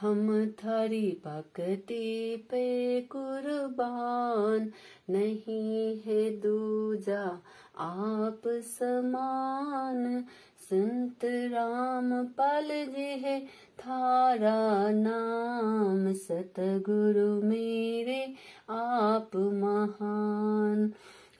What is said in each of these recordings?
हम थारी भक्ति पे कुर्बान, नहीं है दूजा आप समान। संत रामपाल जी है थारा नाम, सतगुरु मेरे आप महान।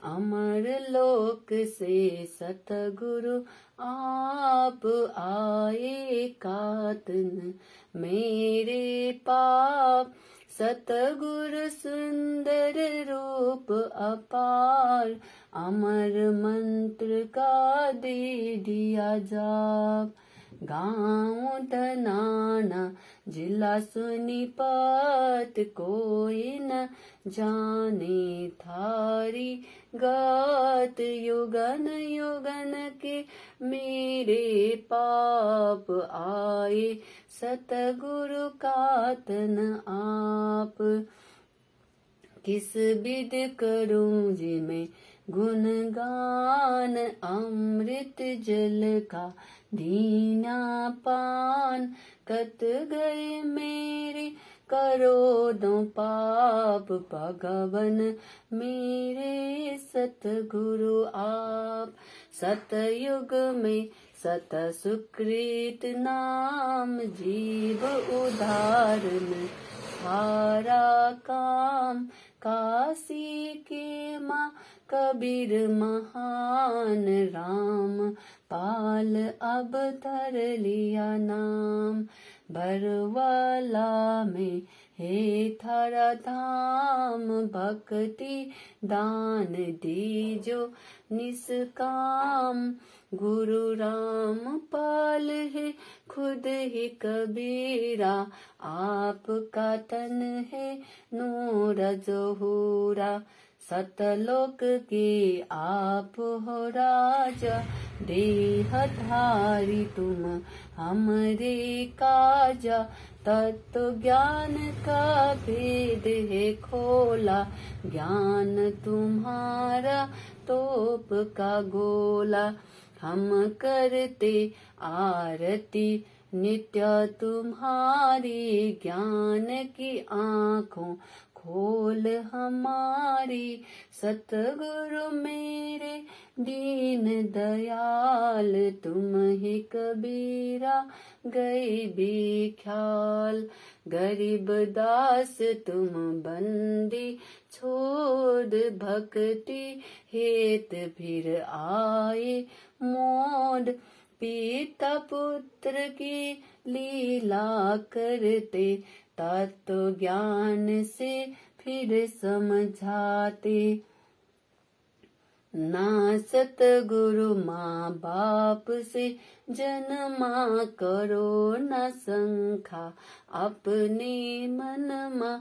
अमर लोक से सतगुरु आप आए, कातन मेरे पाप। सतगुरु सुंदर रूप अपार, अमर मंत्र का दे दिया जाप। गाँव धनाना जिला सोनीपत, कोई न जाने थारी गात। युगन युगन के मेरे पाप आए, सतगुरु कातन आप। किस विध करूं जी मैं गुणगान, अमृत जल का दीना पान। कत गए मेरे करोड़ों पाप, भगवन मेरे सतगुरु आप। सतयुग में सत सुकृत नाम, जीव उदाहरण थारा काम। काशी के माँ कबीर महान, राम पाल अब धर लिया नाम। बरवाला में हे थारा धाम, भक्ति दान दीजो निष्काम। गुरु राम पाल है खुद ही कबीरा, आपका तन है नूर जोहूरा। सतलोक के आप हो राजा, देहधारी तुम हमरे काजा। तत्व ज्ञान का भेद है खोला, ज्ञान तुम्हारा तोप का गोला। हम करते आरती नित्य तुम्हारी, ज्ञान की आँखों खोल हमारी। सतगुरु मेरे दीन दयाल, तुम ही कबीरा गए बेख्याल। गरीब दास तुम बंदी छोड़, भक्ति हेत फिर आए मोड़। पिता पुत्र की लीला करते, तत्व ज्ञान से फिर समझाते। ना सतगुरु माँ बाप से जन्मा करो, न संखा अपने मन मा।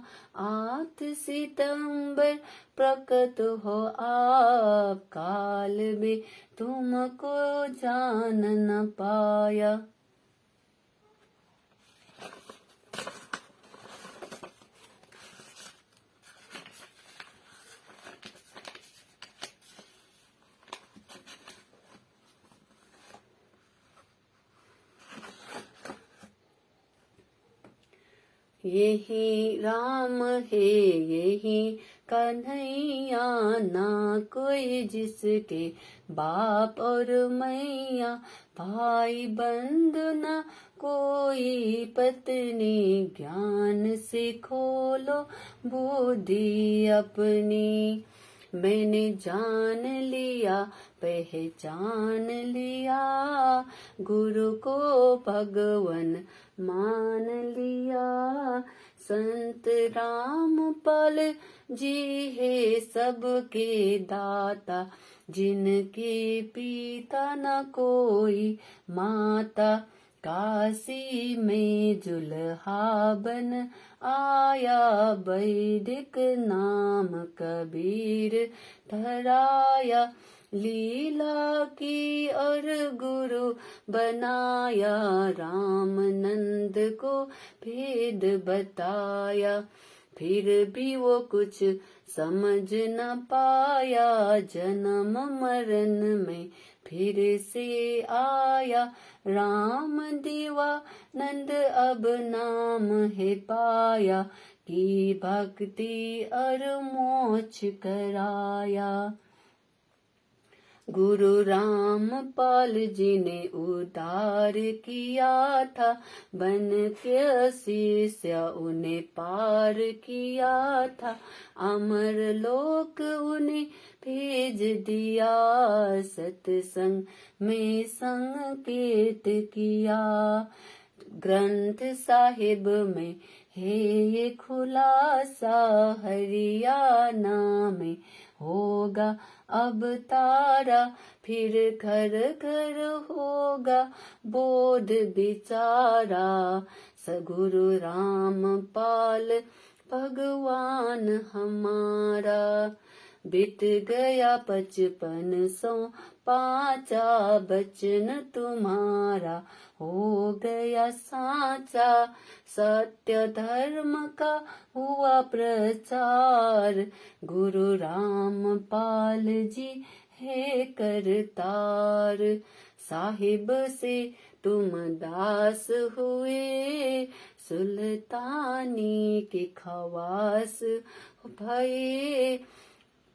8 सितंबर प्रकट हो आप, काल में तुमको जान न पाया। यही राम है यही कन्हैया, ना कोई जिसके बाप और मैया। भाई बंधु ना कोई पत्नी, ज्ञान से खोलो बुद्धि अपनी। मैंने जान लिया पहचान लिया, गुरु को भगवन मान लिया। संत रामपाल जी है सबके दाता, जिनके पिता न कोई माता। काशी में जुल्हा बन आया, वैदिक नाम कबीर धराया। लीला की और गुरु बनाया, राम नंद को भेद बताया। फिर भी वो कुछ समझ न पाया, जन्म मरण में फिर से आया। राम दीवानंद अब नाम है पाया, की भक्ति और मोक्ष कराया। गुरु रामपाल जी ने उद्धार किया था, बन के शिष्य उन्हें पार किया था। अमर लोक उन्हें भेज दिया, सत्संग में संकेत किया। ग्रंथ साहिब में है ये खुलासा, हरियाणा में होगा अब तारा, फिर घर घर होगा बोध बिचारा। सगुरु रामपाल भगवान हमारा, बीत गया 5505 बचन तुम्हारा हो गया साचा। सत्य धर्म का हुआ प्रचार, गुरु रामपाल जी है करतार। साहिब से तुम दास हुए, सुल्तानी के खवास भये।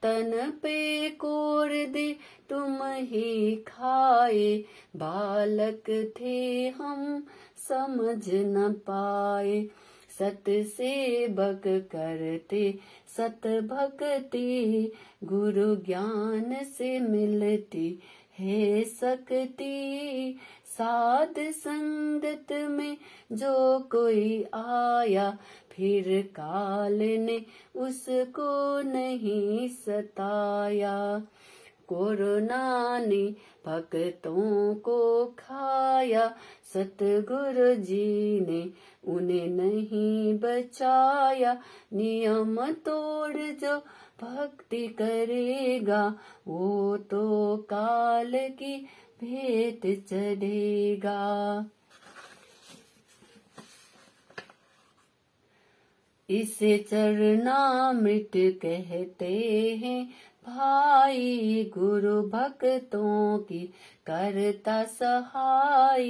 तन पे कोर दे तुम ही खाए, बालक थे हम समझ न पाए। सत सेवक करते सत भक्ति, गुरु ज्ञान से मिलती है शक्ति। साध संगत में जो कोई आया, फिर काल ने उसको नहीं सताया। कोरोना ने भक्तों को खाया, सतगुरु जी ने उन्हें नहीं बचाया। नियम तोड़ जो भक्ति करेगा, वो तो काल की भेंट चढ़ेगा। इसे चरणामृत कहते हैं भाई, गुरु भक्तों की करता सहाय।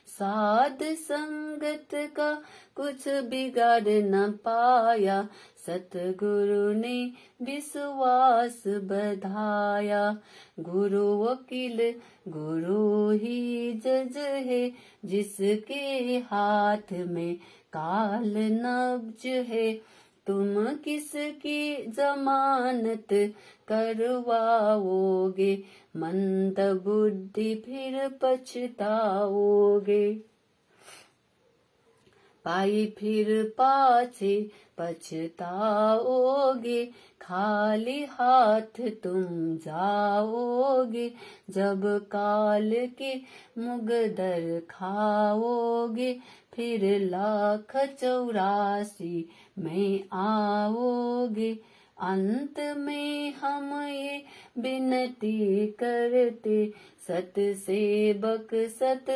साध संगत का कुछ बिगाड़ न पाया, सतगुरु ने विश्वास बढ़ाया। गुरु वकील गुरु ही जज है, जिसके हाथ में काल नब्ज है। तुम किसकी जमानत करवाओगे, मंद बुद्धि फिर पछताओगे। पाई फिर पाछे पछताओगे, खाली हाथ तुम जाओगे। जब काल के मुगदर खाओगे, फिर 1,84 में आओगे। अंत में हम ये विनती करते, सत सेवक सत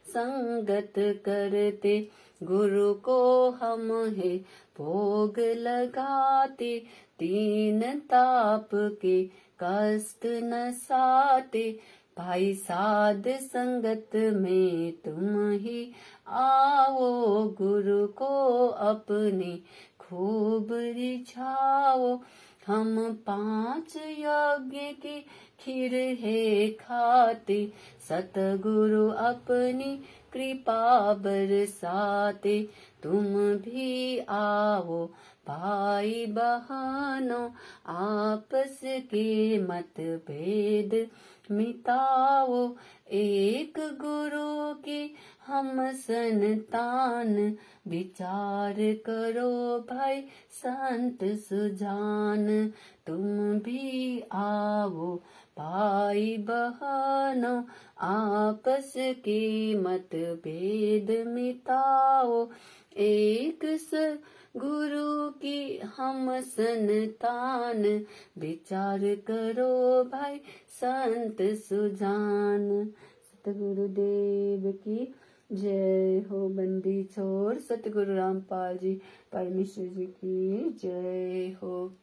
संगत करते। गुरु को हम है भोग लगाते, 3 ताप के कष्ट न साते। भाई साध संगत में तुम ही आओ, गुरु को अपने खूब रिझाओ। हम 5 यज्ञ की खीर है खाते, सतगुरु अपनी कृपा बरसाते। तुम भी आओ भाई बहनों, आपस के मतभेद मिटाओ। एक गुरु की हम संतान, विचार करो भाई संत सुजान। तुम भी आओ भाई बहनों, आपस के मतभेद मिटाओ। एक गुरु की हम संतान, विचार करो भाई संत सुजान। सतगुरुदेव की जय हो। बंदी छोड़ सतगुरु रामपाल जी परमेश्वर जी की जय हो।